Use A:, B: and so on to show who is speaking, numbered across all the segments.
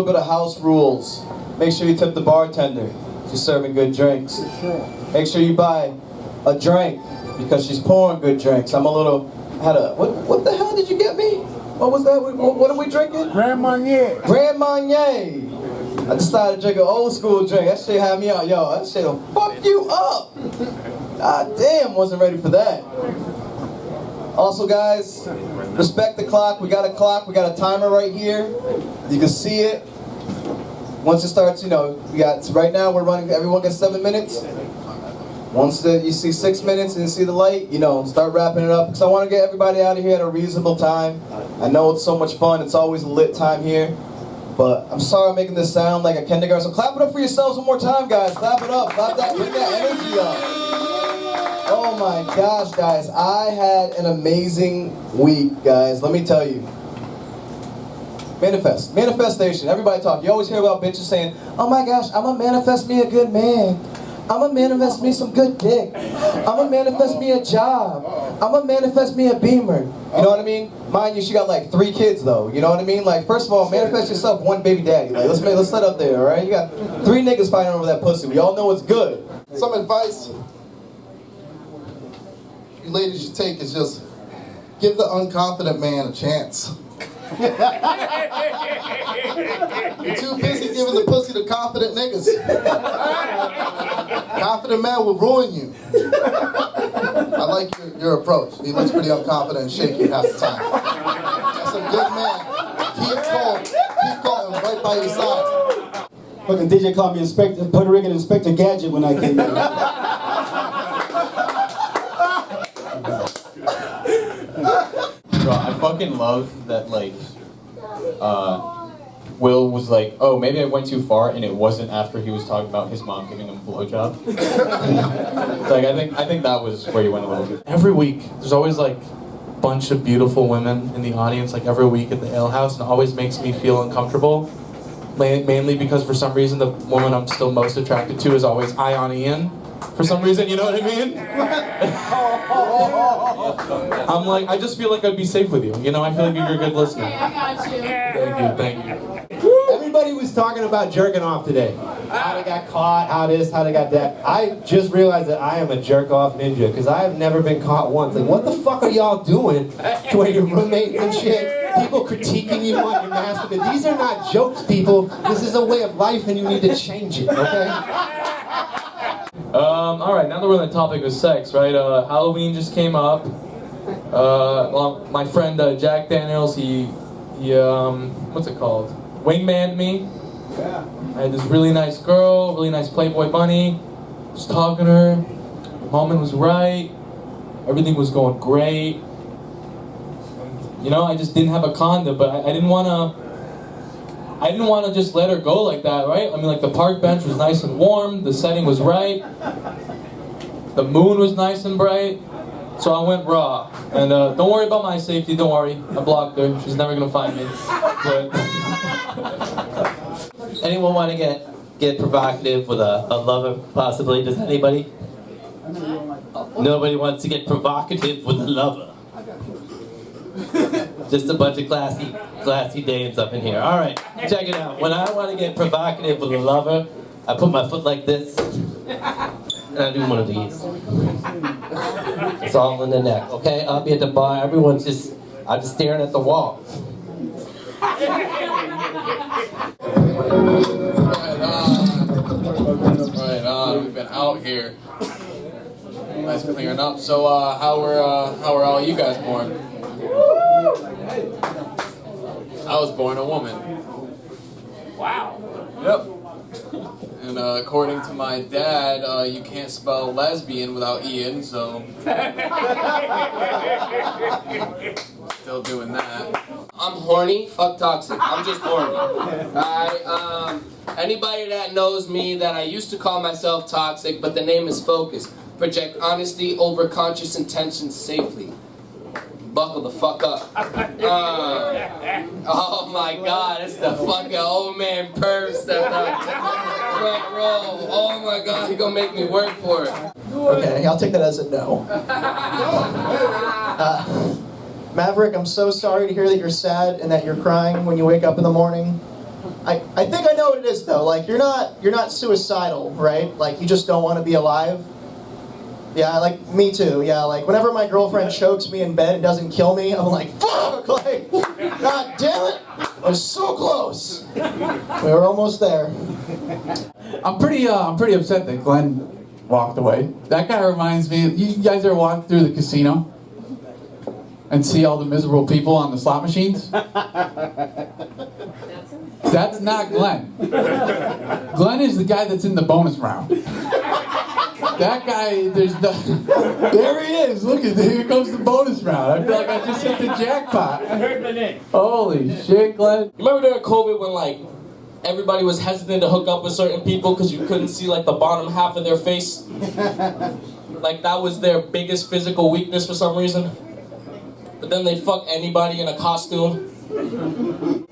A: bit of house rules. Make sure you tip the bartender. She's serving good drinks. Make sure you buy a drink because she's pouring good drinks. I'm a little, what the hell did you get me? What was that? What are we drinking?
B: Grand Marnier.
A: Grand Marnier. I decided to drink an old school drink. That shit had me out. Yo, that shit'll fuck you up. God damn, wasn't ready for that. Also guys, respect the clock. We got a clock, we got a timer right here. You can see it. Once it starts, you know, right now we're running, everyone gets 7 minutes. Once you see 6 minutes and you see the light, you know, start wrapping it up. Because I want to get everybody out of here at a reasonable time. I know it's so much fun, it's always a lit time here. But I'm sorry I'm making this sound like a kindergarten. So clap it up for yourselves one more time, guys. Clap it up, clap that, bring that energy up. Oh my gosh, guys, I had an amazing week, guys. Let me tell you. Manifestation, everybody talk. You always hear about bitches saying, oh my gosh, I'm gonna manifest me a good man. I'm gonna manifest me some good dick. I'm gonna manifest me a job. I'm gonna manifest me a Beamer. You know what I mean? Mind you, she got like 3 kids though. You know what I mean? Like, first of all, manifest yourself one baby daddy. Like, let's let up there, all right? You got 3 niggas fighting over that pussy. We all know it's good.
C: Some advice you ladies should take is just give the unconfident man a chance. You're too busy giving the pussy to confident niggas. Confident man will ruin you. I like your approach. He looks pretty unconfident and shaky half the time. That's a good man. Keep calm, right by your side.
D: Fucking DJ called me Puerto Rican Inspector Gadget when I came in.
E: Bro, I fucking love that, like, Will was like, oh, maybe I went too far, and it wasn't after he was talking about his mom giving him a blowjob. Like, I think that was where you went a little bit.
F: Every week, there's always like a bunch of beautiful women in the audience, like every week at the ale house, and it always makes me feel uncomfortable. Mainly because for some reason the woman I'm still most attracted to is always Ion Ian. For some reason, you know what I mean? I'm like, I just feel like I'd be safe with you. You know, I feel like you're a good listener.
G: Okay, I got you.
F: Thank you.
D: Everybody was talking about jerking off today. How they got caught, how this, how they got that. I just realized that I am a jerk off ninja because I have never been caught once. Like, what the fuck are y'all doing to where your roommate and shit? People critiquing you on your masturbation. These are not jokes, people. This is a way of life and you need to change it, okay?
F: Alright, now that we're on the topic of sex, right? Halloween just came up. Well, my friend Jack Daniels, he what's it called? Wingman'd me. Yeah. I had this really nice girl, really nice Playboy bunny. Was talking to her. The moment was right. Everything was going great. You know, I just didn't have a condom, but I didn't want to just let her go like that, right? I mean, like, the park bench was nice and warm, the setting was right, the moon was nice and bright, so I went raw. And don't worry about my safety, don't worry. I blocked her, she's never gonna find me. But
H: anyone want to get provocative with a lover, possibly? Does anybody? Nobody wants to get provocative with a lover. Just a bunch of classy dames up in here. All right, check it out. When I want to get provocative with a lover, I put my foot like this, and I do one of these. It's all in the neck, okay? I'll be at the bar. I'm just staring at the wall.
E: Right on. We've been out here. Nice clearing up. So, how were all you guys born? I was born a woman.
G: Wow.
E: Yep. And according to my dad, you can't spell lesbian without Ian, so still doing that.
H: I'm horny, fuck toxic. I'm just horny. Anybody that knows me, that I used to call myself toxic, but the name is Focus. Project honesty over conscious intentions safely. Buckle the fuck up. Oh my god, it's the fucking old man perv stepped out front row. Oh my god, he gonna make me work for it.
I: Okay, I'll take that as a no. Maverick, I'm so sorry to hear that you're sad and that you're crying when you wake up in the morning. I think I know what it is though. Like you're not suicidal, right? Like you just don't want to be alive. Yeah, like me too. Yeah, like whenever my girlfriend chokes me in bed and doesn't kill me, I'm like, fuck! Like, God damn it! I was so close. We were almost there.
B: I'm pretty upset that Glenn walked away. That guy reminds me. You guys ever walk through the casino and see all the miserable people on the slot machines? That's not Glenn. Glenn is the guy that's in the bonus round. That guy, there he is. Look at here comes the bonus round. I feel like I just hit the jackpot.
G: I heard the name.
B: Holy shit, Glenn.
J: Remember during COVID when like everybody was hesitant to hook up with certain people because you couldn't see like the bottom half of their face? Like that was their biggest physical weakness for some reason. But then they'd fuck anybody in a costume.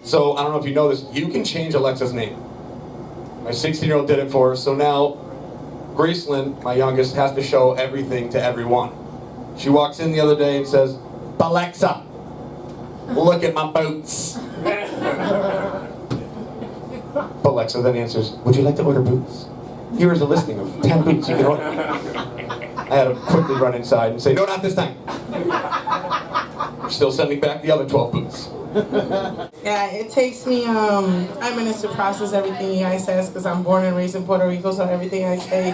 D: So, I don't know if you know this, you can change Alexa's name. My 16-year-old did it for her, so now Graceland, my youngest, has to show everything to everyone. She walks in the other day and says, Alexa, look at my boots. Alexa then answers, would you like to order boots? Here is a listing of 10 boots you can order. I had to quickly run inside and say, no, not this time. We're still sending back the other 12 boots.
K: Yeah, it takes me 5 minutes to process everything you guys say because I'm born and raised in Puerto Rico, so everything I say,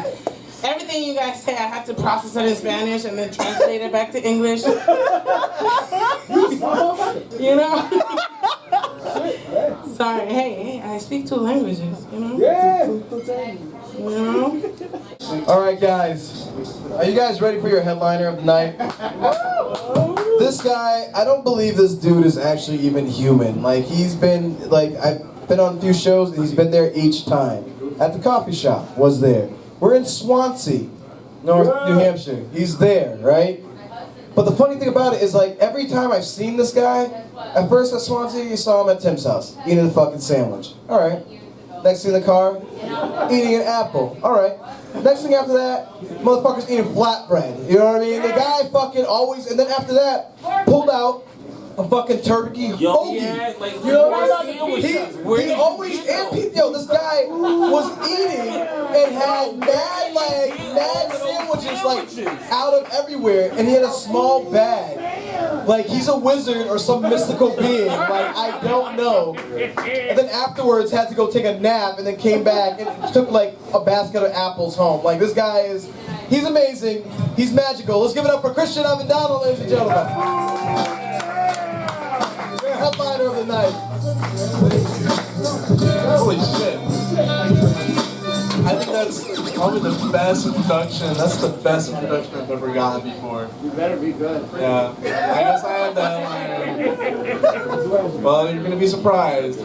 K: everything you guys say, I have to process it in Spanish and then translate it back to English. You know? Sorry, hey, I speak two languages, you know? Yeah. You know?
A: Alright guys, are you guys ready for your headliner of the night? This guy, I don't believe this dude is actually even human. Like he's been, I've been on a few shows and he's been there each time. At the coffee shop, was there. We're in Swansea, New Hampshire. He's there, right? But the funny thing about it is like every time I've seen this guy, at first at Swansea, you saw him at Tim's house, eating a fucking sandwich. Alright. Next thing in the car, eating an apple. Alright. Next thing after that, motherfucker's eating flatbread. You know what I mean? The guy fucking always, and then after that, pulled out a fucking turkey hoagie.
G: Yeah, like,
A: you know what I mean? He always, this guy was eating and had mad sandwiches like out of everywhere, and he had a small bag. Like he's a wizard or some mystical being. Like I don't know. And then afterwards had to go take a nap, and then came back and took like a basket of apples home. Like this guy is, he's amazing. He's magical. Let's give it up for Christian Avendano, ladies and gentlemen. Headliner of the night.
L: Holy shit. I think that's probably the best introduction. That's the best introduction I've ever gotten before.
G: You better be good.
L: Yeah. I guess I had that one. Well, you're gonna be surprised.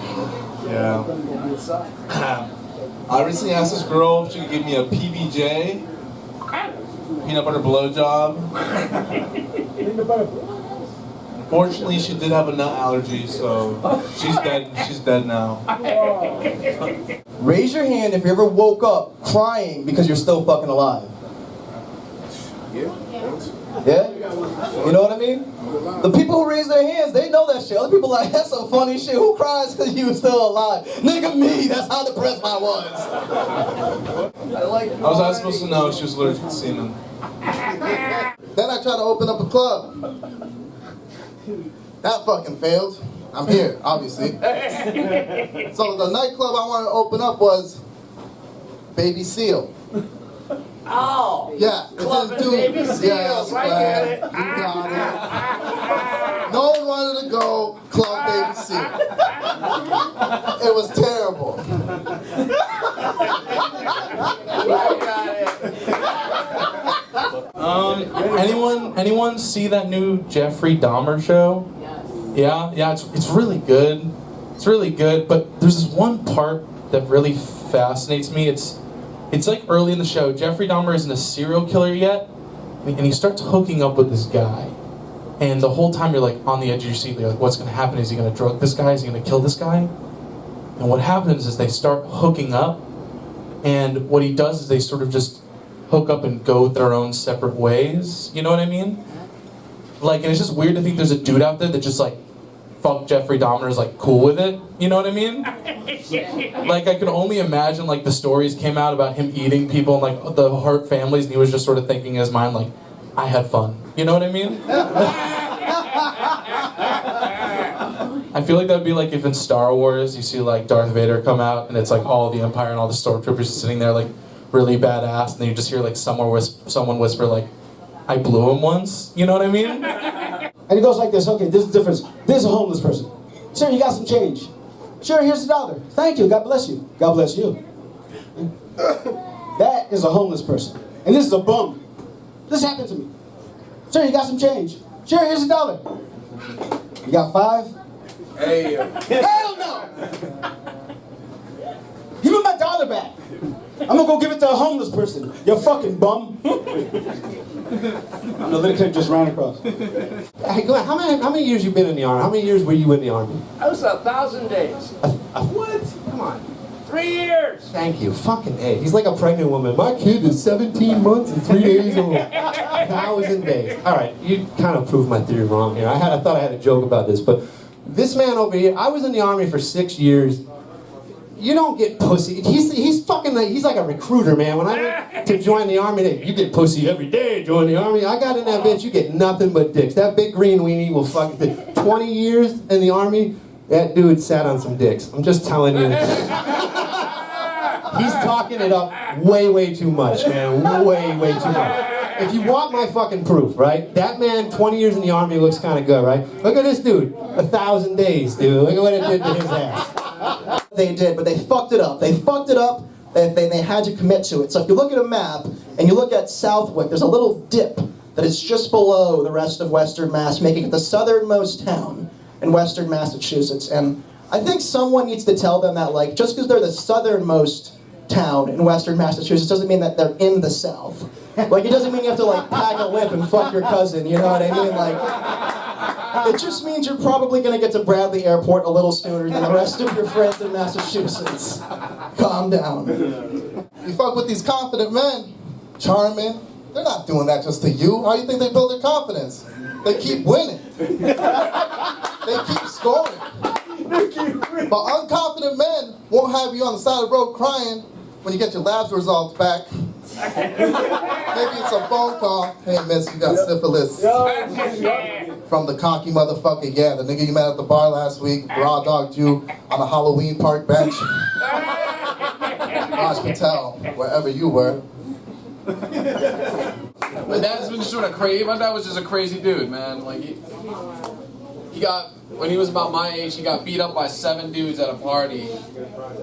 L: Yeah. I recently asked this girl if she could give me a PBJ, peanut butter blowjob. Unfortunately, she did have a nut allergy, so she's dead. She's dead now.
A: Raise your hand if you ever woke up crying because you're still fucking alive. Yeah? You know what I mean? The people who raise their hands, they know that shit. Other people are like, that's some funny shit. Who cries because you were still alive? Nigga, me. That's how depressed I was.
L: How was I supposed to know she was allergic to semen?
C: Then I tried to open up a club. That fucking failed. I'm here, obviously. So the nightclub I wanted to open up was Baby Seal.
G: Oh!
C: Yeah,
G: Club
C: it's
G: and Baby
C: dude.
G: Seal.
C: Yes,
G: I
C: man.
G: get it.
C: You got it. No one wanted to go Club Baby Seal. It was terrible.
F: Anyone see that new Jeffrey Dahmer show? Yeah, it's really good. It's really good, but there's this one part that really fascinates me. It's like early in the show, Jeffrey Dahmer isn't a serial killer yet, and he starts hooking up with this guy. And the whole time you're like on the edge of your seat, you're like, what's gonna happen? Is he gonna drug this guy? Is he gonna kill this guy? And what happens is they start hooking up, and what he does is they sort of just hook up and go their own separate ways. You know what I mean? Like, and it's just weird to think there's a dude out there that just like fuck Jeffrey Dahmer is like cool with it. You know what I mean? Like I can only imagine like the stories came out about him eating people and like the hurt families, and he was just sort of thinking in his mind like, I had fun. You know what I mean? I feel like that would be like if in Star Wars you see like Darth Vader come out and it's like all the Empire and all the stormtroopers sitting there like really badass, and then you just hear like someone whisper like, I blew him once. You know what I mean?
M: And it goes like this. Okay, this is the difference. This is a homeless person. Sir, you got some change. Sure, here's $1. Thank you. God bless you. God bless you. That is a homeless person. And this is a bum. This happened to me. Sir, you got some change. Sure, here's $1. You got 5?
L: Hey.
M: Hell no! Give me my $1 back. I'm gonna go give it to a homeless person. You fucking bum. I'm the little kid just ran across.
D: Hey, Glenn, how many years you been in the army? How many years were you in the army?
G: That was 1,000 days.
D: What? Come on.
G: 3 years.
D: Thank you. Fucking A. He's like a pregnant woman. My kid is 17 months and 3 days old. 1,000 days. All right, you kind of proved my theory wrong here. I thought I had a joke about this, but this man over here, I was in the army for 6 years. You don't get pussy. He's fucking like, he's like a recruiter, man. When I went to join the army, you get pussy every day. Join the army. I got in that bitch. You get nothing but dicks. That big green weenie will fucking 20 years in the army. That dude sat on some dicks. I'm just telling you. He's talking it up way too much, man. Way too much. If you want my fucking proof, right? That man, 20 years in the army, looks kind of good, right? Look at this dude. 1,000 days, dude. Look at what it did to his ass.
I: They did, but they fucked it up. They fucked it up. They had to commit to it. So if you look at a map and you look at Southwick, there's a little dip that is just below the rest of Western Mass, making it the southernmost town in Western Massachusetts. And I think someone needs to tell them that, like, just because they're the southernmost town in Western Massachusetts doesn't mean that they're in the South. Like, it doesn't mean you have to, like, pack a lip and fuck your cousin, you know what I mean? Like, it just means you're probably going to get to Bradley Airport a little sooner than the rest of your friends in Massachusetts. Calm down.
C: You fuck with these confident men, charming. They're not doing that just to you. How do you think they build their confidence? They keep winning. They keep scoring. But unconfident men won't have you on the side of the road crying when you get your labs results back. Maybe it's a phone call. Hey, miss, you got syphilis. From the cocky motherfucker, yeah, the nigga you met at the bar last week, raw dogged you on a Halloween park bench. Raj Patel, wherever you were.
N: My dad's been sort of crazy. My dad was just a crazy dude, man. Like he got, when he was about my age, he got beat up by 7 dudes at a party,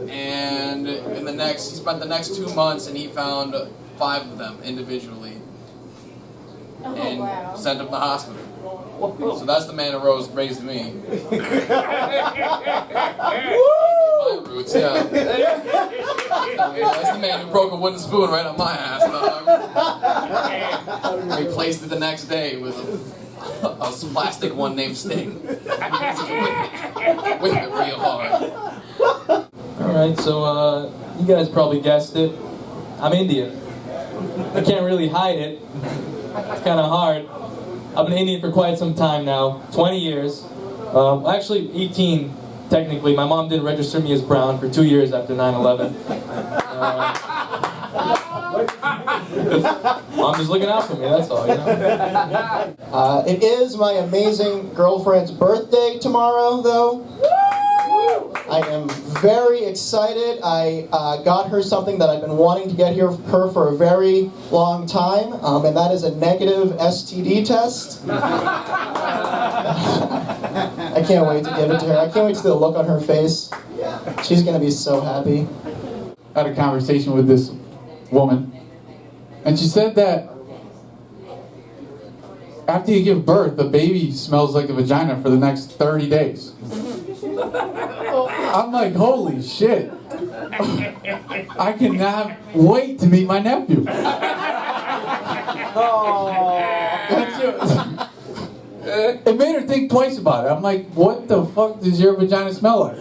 N: and he spent the next 2 months, and he found 5 of them individually, and sent them to the hospital. So that's the man who raised me. My roots, yeah. That's the man who broke a wooden spoon right up my ass, dog. Replaced it the next day with a plastic one named Sting. Whip it real hard.
F: Alright, so you guys probably guessed it. I'm Indian. I can't really hide it. It's kind of hard. I've been Indian for quite some time now, 20 years. Actually, 18, technically. My mom didn't register me as brown for 2 years after 9/11. Mom just looking out for me, that's all, you know?
I: It is my amazing girlfriend's birthday tomorrow, though. I am very excited. I got her something that I've been wanting to get her for a very long time, and that is a negative STD test. I can't wait to give it to her. I can't wait to see the look on her face. She's going to be so happy.
B: I had a conversation with this woman, and she said that after you give birth, the baby smells like a vagina for the next 30 days. I'm like, holy shit. I cannot wait to meet my nephew. It made her think twice about it. I'm like, what the fuck does your vagina smell like?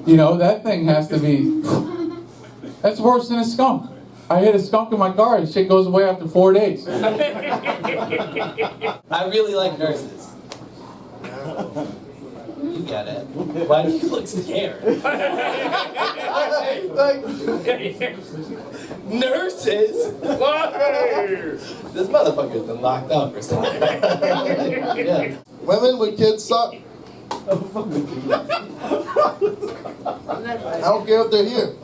B: You know, that thing has to be... That's worse than a skunk. I hit a skunk in my car and shit goes away after 4 days.
H: I really like nurses. You look at it. Why do you look scared? Nurses? This motherfucker's been locked up or something. Yeah.
C: Women with kids suck. I don't care if they're here.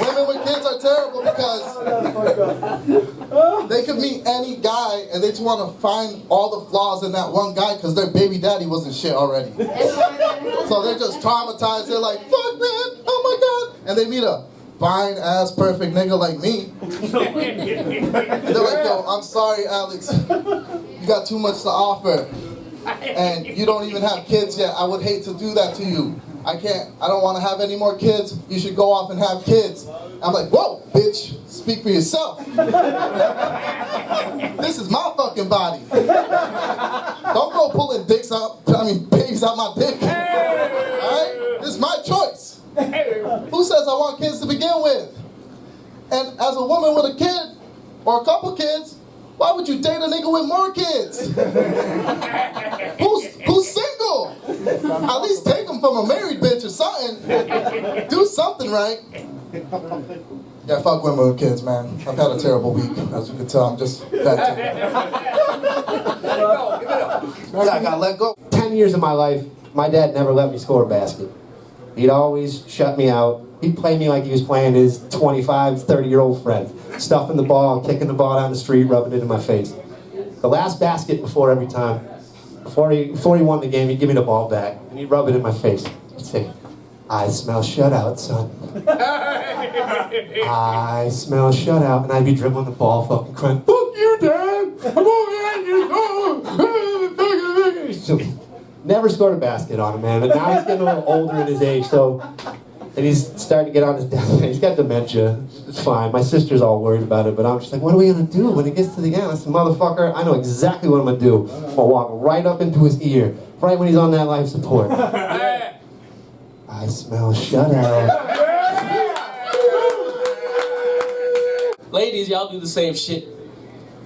C: Women with kids are terrible because they could meet any guy and they just want to find all the flaws in that one guy because their baby daddy wasn't shit already. So they're just traumatized. They're like, fuck man, oh my god. And they meet a fine ass perfect nigga like me. And they're like, yo, I'm sorry Alex, you got too much to offer. And you don't even have kids yet. I would hate to do that to you. I don't want to have any more kids. You should go off and have kids. I'm like, whoa, bitch, speak for yourself. This is my fucking body. Don't go pulling babies out my dick. Alright? This is my choice. Who says I want kids to begin with? And as a woman with a kid, or a couple kids, why would you date a nigga with more kids? Who's single? At least take him from a married bitch or something. Do something right. Yeah, fuck women with kids, man. I've had a terrible week. As you can tell, I'm just venting. I gotta let go.
D: 10 years of my life, my dad never let me score a basket. He'd always shut me out. He'd play me like he was playing his 25, 30-year-old friend. Stuffing the ball, kicking the ball down the street, rubbing it in my face. The last basket before every time, before he won the game, he'd give me the ball back, and he'd rub it in my face. He'd say, I smell shutout, son. I smell shutout. And I'd be dribbling the ball, fucking crying, fuck you, Dad! I'm over here! Never scored a basket on him, man. But now he's getting a little older in his age, and he's starting to get on his deathbed. He's got dementia. It's fine. My sister's all worried about it, but I'm just like, what are we gonna do when it gets to the end? I said, motherfucker, I know exactly what I'm gonna do. I'm gonna walk right up into his ear, right when he's on that life support. I smell shutout.
J: Ladies, y'all do the same shit.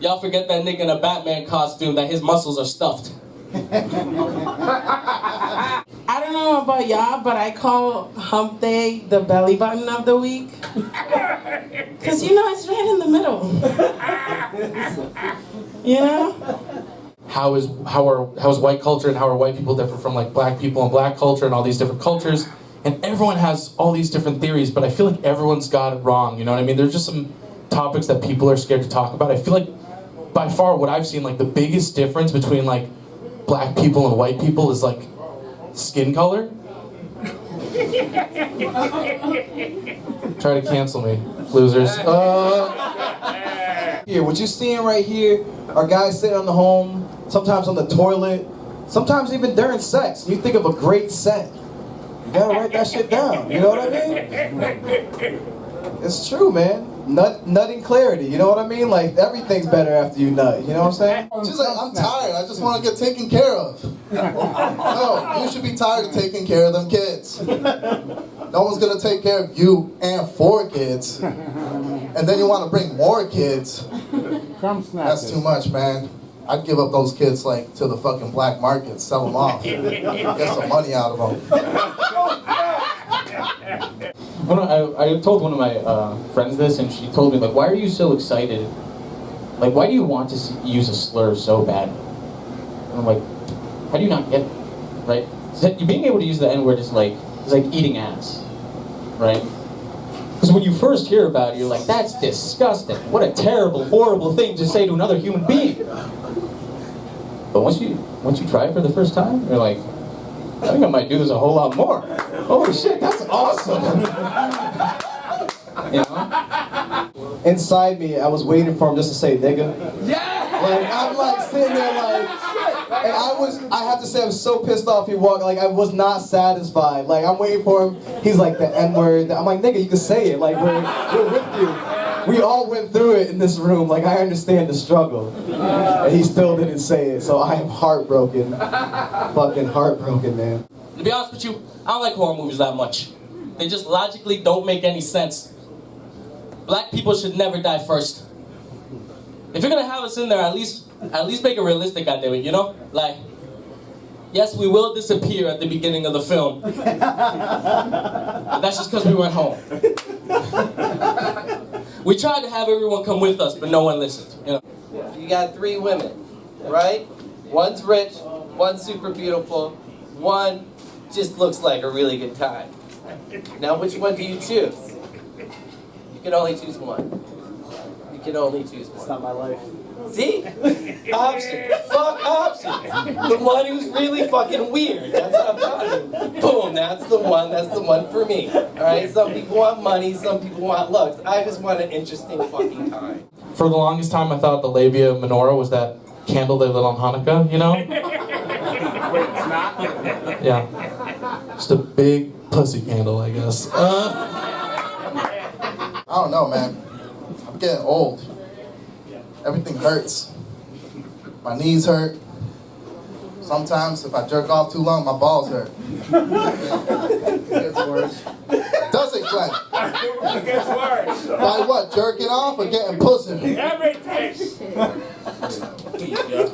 J: Y'all forget that nigga in a Batman costume that his muscles are stuffed.
K: I don't know about y'all, but I call hump day the belly button of the week. Because, you know, it's right in the middle. You know?
F: How is white culture and how are white people different from like black people and black culture and all these different cultures? And everyone has all these different theories, but I feel like everyone's got it wrong, you know what I mean? There's just some topics that people are scared to talk about. I feel like by far what I've seen, like the biggest difference between like black people and white people is like skin color. Try to cancel me, losers.
A: Here, what you're seeing right here are guys sitting on the home, sometimes on the toilet, sometimes even during sex. You think of a great set. You gotta write that shit down, you know what I mean? It's true, man. Nutting clarity, you know what I mean? Like, everything's better after you nut, you know what I'm saying?
C: She's like, I'm tired, I just want to get taken care of. No, you should be tired of taking care of them kids. No one's gonna take care of you and 4 kids. And then you want to bring more kids. That's too much, man. I'd give up those kids like to the fucking black market, sell them off, get some money out of them.
E: I told one of my friends this, and she told me, like, why are you so excited? Like, why do you want to use a slur so bad? And I'm like, how do you not get it, right? Being able to use the N-word is like eating ass, right? Because when you first hear about it, you're like, that's disgusting. What a terrible, horrible thing to say to another human being. But once you try it for the first time, you're like, I think I might do this a whole lot more. Holy shit, that's awesome. You know?
A: Inside me, I was waiting for him just to say nigga. Yeah! Like, I'm like sitting there like, and I have to say I was so pissed off he walked, like I was not satisfied. Like I'm waiting for him, he's like the N-word. I'm like, nigga, you can say it, like we're with you. We all went through it in this room, like I understand the struggle. And he still didn't say it, so I am heartbroken. Fucking heartbroken, man.
J: To be honest with you, I don't like horror movies that much. They just logically don't make any sense. Black people should never die first. If you're gonna have us in there, at least make it realistic, goddammit, you know? Like, Yes, we will disappear at the beginning of the film. But that's just because we went home. We tried to have everyone come with us, but no one listened. You know?
H: You got 3 women, right? One's rich, one's super beautiful, one just looks like a really good time. Now, which one do you choose? You can only choose one. You can only choose one. It's not my life. See? Option. Fuck option. The one who's really fucking weird. That's what I'm talking about. Boom, that's the one for me. Alright, some people want money, some people want looks. I just want an interesting fucking time.
F: For the longest time, I thought the labia menorah was that candle they lit on Hanukkah, you know?
G: Wait, it's not?
F: Yeah. Just a big pussy candle, I guess.
C: I don't know, man. I'm getting old. Everything hurts. My knees hurt. Sometimes if I jerk off too long, my balls hurt. It gets worse. Does it, Glenn?
G: It gets worse.
C: By what? Jerking off or getting pussy?
G: Everything.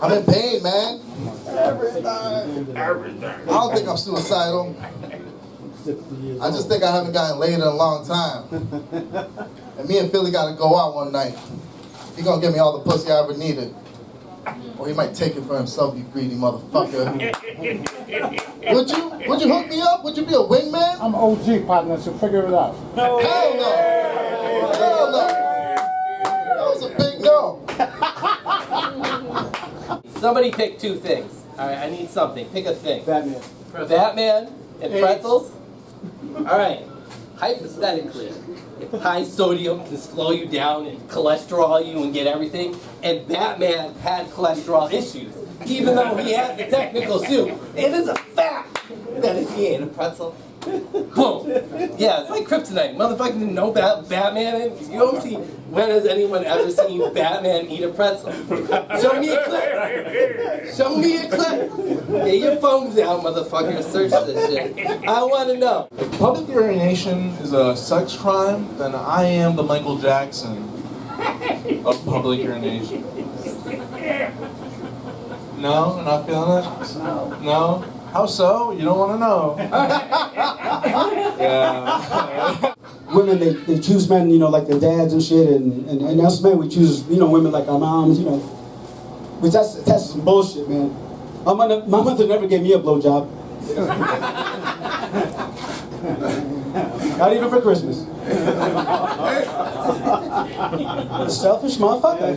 C: I'm in pain, man.
G: Everything.
C: I don't think I'm suicidal. I just think I haven't gotten laid in a long time. And me and Philly gotta go out one night. He gonna give me all the pussy I ever needed. Or he might take it for himself, you greedy motherfucker. Would you hook me up? Would you be a wingman?
M: I'm OG, partner, so figure it out.
C: Hell no. Hell no. That was a big no.
H: Somebody pick 2 things. Alright, I need something. Pick a thing.
M: Batman.
H: Batman and pretzels? Alright. Hypothetically, if high sodium can slow you down and cholesterol you and get everything, and Batman had cholesterol issues, even though he had the technical suit, it is a fact that if he ate a pretzel, boom. Yeah, it's like kryptonite. Motherfucker didn't know about Batman. You don't see, when has anyone ever seen Batman eat a pretzel? Show me a clip. Show me a clip. Get your phones out, motherfucker. Search this shit. I want to know.
L: If public urination is a sex crime, then I am the Michael Jackson of public urination. No? You're not feeling it? No? How so? You don't want to know. Yeah.
M: Women, they choose men, you know, like their dads and shit, and us men, we choose, you know, women like our moms, you know. Which that's some bullshit, man. My mother never gave me a blowjob. Not even for Christmas. Selfish motherfucker.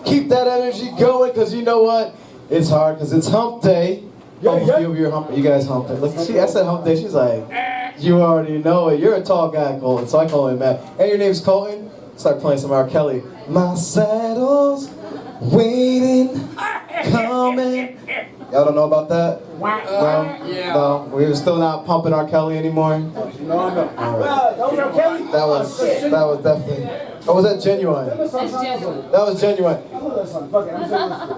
A: Keep that energy going, because you know what? It's hard, because it's hump day.
M: Yeah, yeah.
A: You guys hump day. Look, I said hump day. She's like, you already know it. You're a tall guy, Colton, so I call him Matt. And your name's Colton? Start playing some R. Kelly. My saddle's waiting, coming. Y'all don't know about that? No, we're still not pumping R. Kelly anymore.
M: No.
A: All right. That was definitely. Oh, was that genuine? That was genuine.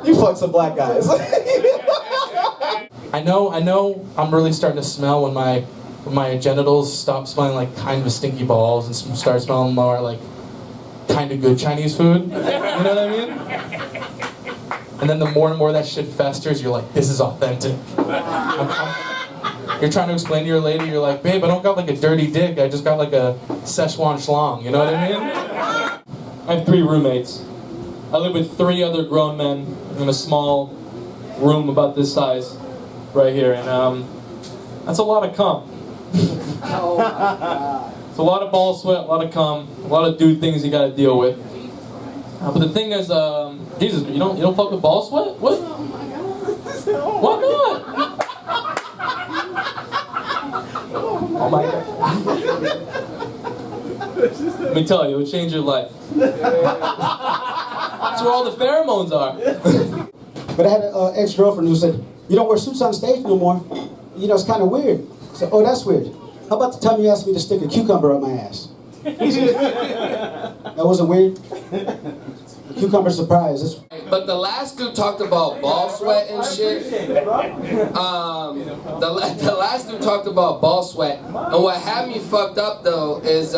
A: You fuck some black guys.
F: I know I'm really starting to smell when my genitals stop smelling like kind of stinky balls and start smelling more like kind of good Chinese food. You know what I mean? And then the more and more that shit festers, you're like, this is authentic. You're trying to explain to your lady, you're like, babe, I don't got like a dirty dick, I just got like a Szechuan schlong, you know what I mean?
J: I have 3 roommates. I live with 3 other grown men in a small room about this size right here, and that's a lot of cum.
M: Oh my God.
J: It's a lot of ball sweat, a lot of cum, a lot of dude things you gotta deal with. But the thing is, Jesus, you don't fuck with ball sweat? What? Why not? Oh my God. Let me tell you, it'll change your life. That's where all the pheromones are.
M: But I had an ex-girlfriend who said, you don't wear suits on stage no more. You know, it's kind of weird. I said, oh, that's weird. How about the time you asked me to stick a cucumber up my ass? That wasn't weird? A cucumber surprise.
O: But the last dude talked about ball sweat and shit. The last dude talked about ball sweat. And what had me fucked up though is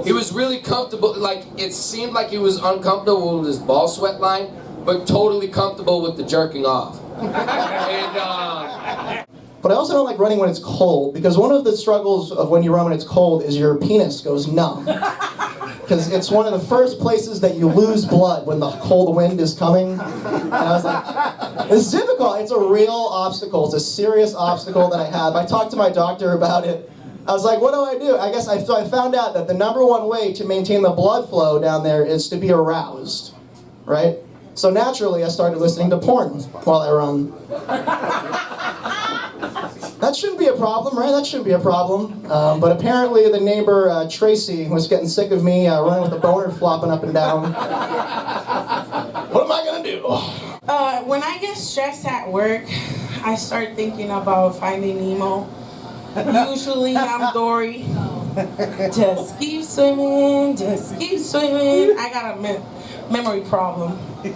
O: he was really comfortable. Like it seemed like he was uncomfortable with his ball sweat line, but totally comfortable with the jerking off. And
I: But I also don't like running when it's cold, because one of the struggles of when you run when it's cold is your penis goes numb. Because it's one of the first places that you lose blood when the cold wind is coming. And I was like, it's difficult. It's a real obstacle. It's a serious obstacle that I have. I talked to my doctor about it. I was like, what do I do? I guess so I found out that the #1 way to maintain the blood flow down there is to be aroused, right? So naturally, I started listening to porn while I run. That shouldn't be a problem, right? That shouldn't be a problem. But apparently the neighbor, Tracy, was getting sick of me running with a boner flopping up and down. What am I gonna do?
K: When I get stressed at work, I start thinking about Finding Nemo. Usually I'm Dory. Just keep swimming, just keep swimming. I got a memory problem. I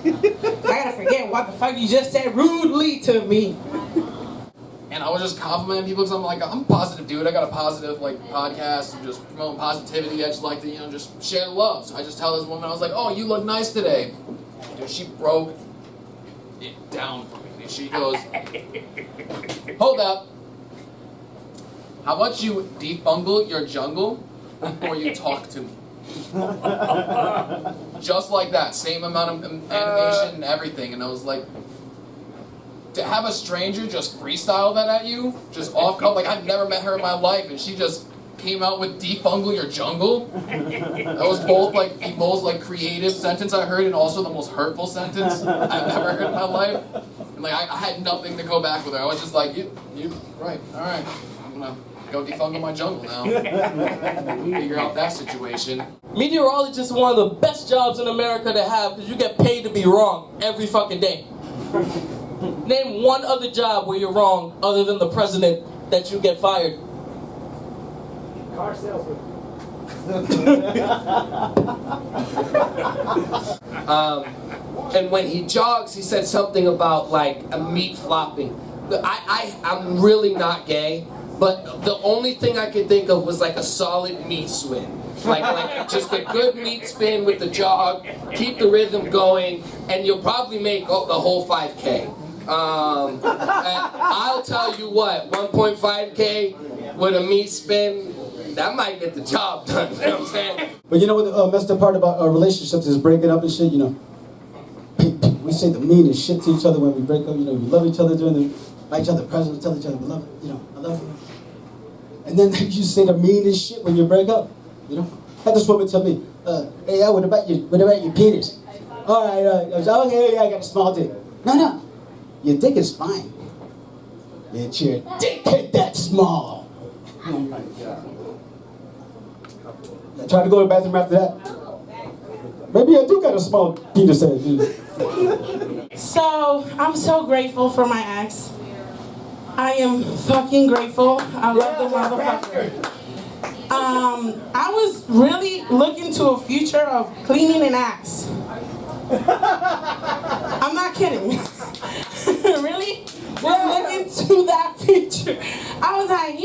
K: gotta forget what the fuck you just said rudely to me.
N: And I was just complimenting people because I'm like, I'm a positive dude. I got a positive like podcast and just promoting positivity. I just like to, just share love. So I just tell this woman, I was like, oh, you look nice today. Dude, she broke it down for me. And she goes, hold up. How about you defungal your jungle before you talk to me? Just like that. Same amount of animation and everything. And I was like, to have a stranger just freestyle that at you, just off color, like I've never met her in my life, and she just came out with defungal your jungle. That was both like the most like creative sentence I heard, and also the most hurtful sentence I've ever heard in my life. And like I had nothing to go back with her. I was just like, you right, all right. I'm gonna go defungal my jungle now. Figure out that situation.
J: Meteorologist is one of the best jobs in America to have because you get paid to be wrong every fucking day. Name one other job where you're wrong other than the president that you get fired.
M: Car salesman.
O: And when he jogs, he said something about like a meat flopping. I'm really not gay, but the only thing I could think of was like a solid meat swing. Like just a good meat spin with the jog, keep the rhythm going, and you'll probably make the whole 5K. And I'll tell you what, 1.5K with a meat spin, that might get the job done, you know what I'm saying?
M: But you know what the messed up part about our relationships is breaking up and shit, we say the meanest shit to each other when we break up, we love each other buy each other presents, tell each other we love it, I love you. And then you say the meanest shit when you break up, Had this woman tell me, hey, what about your penis? All right, I was okay, yeah, I got a small dick. No, your dick is fine. It's your dick ain't that small. Oh my God. I tried to go to the bathroom after that. Maybe I do got a small penis head.
K: So, I'm so grateful for my ex. I am fucking grateful. I love the motherfucker. I was really looking to a future of cleaning an ass. I'm not kidding. Really? Was looking to that future. I was like,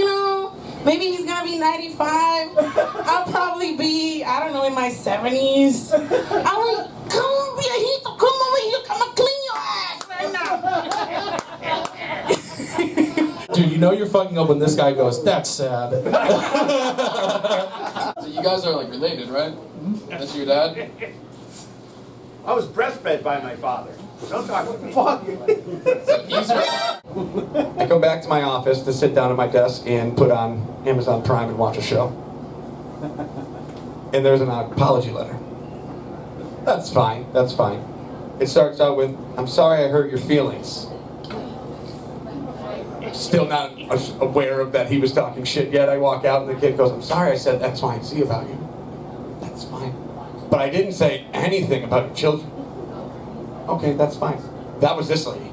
K: maybe he's gonna be 95. I'll probably be, I don't know, in my 70s. I'm like, come over here, come and clean your ass right now.
F: Dude, you know you're fucking up when this guy goes, that's sad.
N: So you guys are like related, right? That's your dad?
G: I was breastfed by my father. Don't talk what the fuck.
P: I come back to my office to sit down at my desk and put on Amazon Prime and watch a show. And there's an apology letter. That's fine. It starts out with, I'm sorry I hurt your feelings. Still not aware of that he was talking shit yet. I walk out and the kid goes, I'm sorry I said X, Y, and Z about you. That's fine. But I didn't say anything about your children. Okay, that's fine. That was this lady.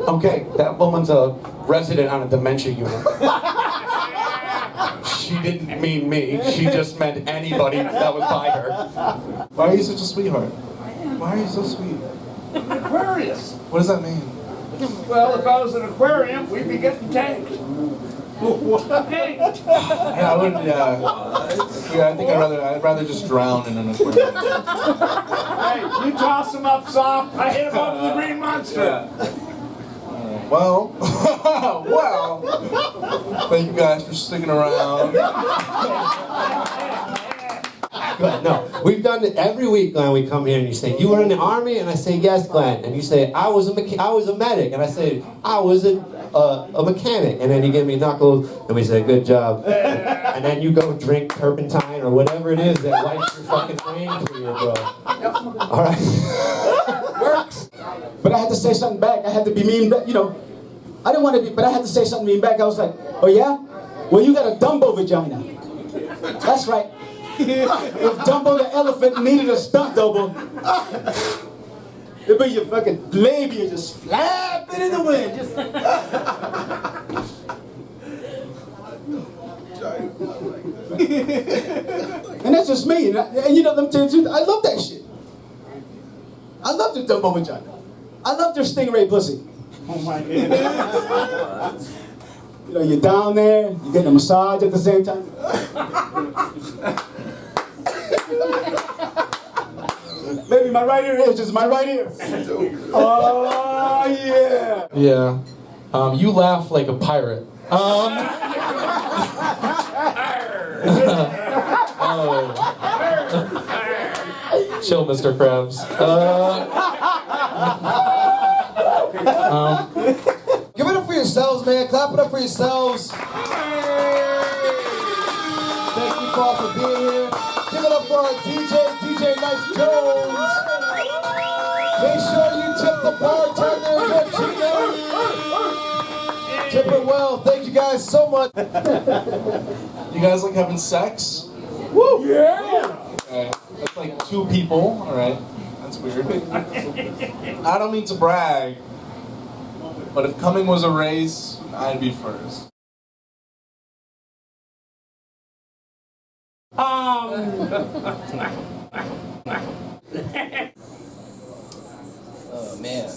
P: Okay, that woman's a resident on a dementia unit. She didn't mean me. She just meant anybody that was by her.
L: Why are you such a sweetheart? Why are you so sweet?
G: Aquarius.
L: What does that mean?
G: Well, if I was an aquarium, we'd be getting tanked.
L: Yeah, I wouldn't. Yeah, I think I'd rather just drown in an aquarium.
G: Hey, you toss him up soft, I hit him up with the green monster.
L: Well, thank you guys for sticking around.
D: Glenn, no, we've done it every week, Glenn. We come here and you say, "You were in the army," and I say, "Yes, Glenn." And you say, I was a medic," and I say, "I was a mechanic," and then you give me knuckles, and we say, "Good job," and then you go drink turpentine or whatever it is that wipes your fucking brain clear, bro. All right.
M: Works. But I had to say something back. I had to be mean back. You know, I didn't want to be, but I had to say something mean back. I was like, "Oh yeah? Well, you got a Dumbo vagina." That's right. If Dumbo the elephant needed a stunt double, it'd be your fucking labia just flapping in the wind. Just... And that's just me. And you know, them two, I love that shit. I love the Dumbo vagina. I love their stingray pussy.
G: Oh my God.
M: You know, you're down there, you're getting a massage at the same time. Maybe my right ear is just my right ear. Oh yeah.
F: Yeah. You laugh like a pirate. Chill, Mr. Krabs.
A: Give it up for yourselves, man. Clap it up for yourselves. Thank you all for being here. Give it up for our DJ Nice Jones. Make sure you tip the bartender, tip it well. Thank you guys so much.
L: You guys like having sex?
G: Woo! Yeah!
L: Okay. That's like 2 people, alright. That's weird. I don't mean to brag, but if coming was a race, I'd be first.
H: Oh man.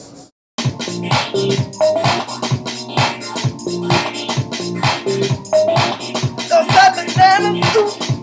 Q: Those bananas.